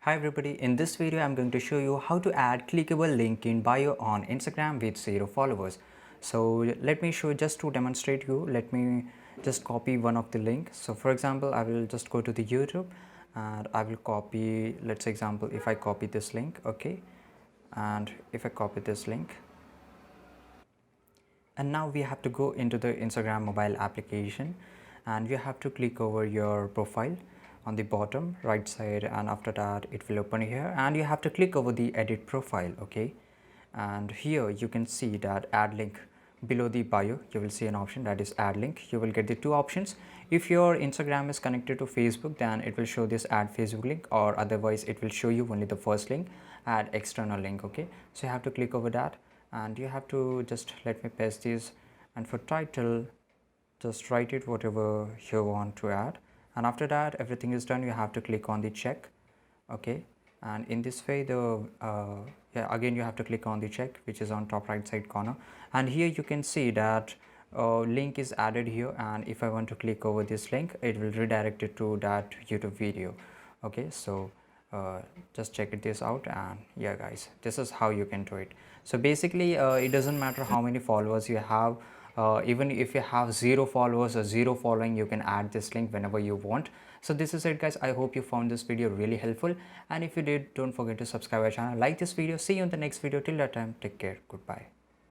Hi everybody, in this video I'm going to show you how to add clickable link in bio on Instagram with 0 followers. So let me show just to demonstrate you, let me just copy one of the link. So for example, I will just go to the YouTube and I will copy, let's say example, if I copy this link, okay, and if I copy this link, and now we have to go into the Instagram mobile application and you have to click over your profile on the bottom right side, and after that it will open here and you have to click over the edit profile. Okay, and here you can see that add link. Below the bio you will see an option that is add link. You will get the two options. If your Instagram is connected to Facebook, then it will show this add Facebook link, or otherwise it will show you only the first link, add external link. Okay, so you have to click over that and you have to just let me paste this, and for title just write it whatever you want to add, and after that everything is done. You have to click on the check. Okay, and in this way yeah, again you have to click on the check which is on top right side corner, and here you can see that link is added here, and if I want to click over this link it will redirect it to that YouTube video. Okay, so just check this out, and yeah guys, this is how you can do it. So basically it doesn't matter how many followers you have. Even if you have 0 followers or 0 following, you can add this link whenever you want. So this is it guys. I hope you found this video really helpful, and if you did, don't forget to subscribe our channel, like this video. See you in the next video. Till that time, take care. Goodbye.